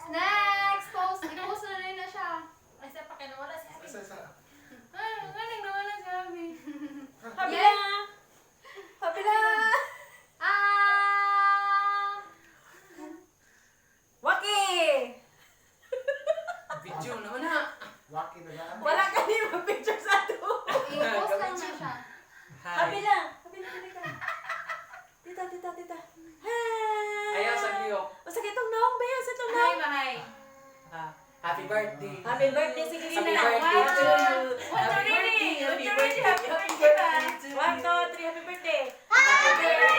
Next! Post! I-post na rin na siya. Ay, sa pakinawala si Abby. Anong nawala si Abby? Kabila! Kabila! Waki! Video naman ha. Lucky na lang. Wala ka din mag-picture sa ito. I-post lang na siya. Hi. Kabila! Kabila, kabila. Tita, tita, tita. Hi! Ayaw sa iyo. O sa kitong noong ba yun? Sa itong Hi, noong? bahay. Happy birthday. Happy birthday, sige Happy na. birthday to you. Happy birthday, Happy happy birthday. birthday, happy birthday. 1, 2, 3, happy birthday. Happy birthday.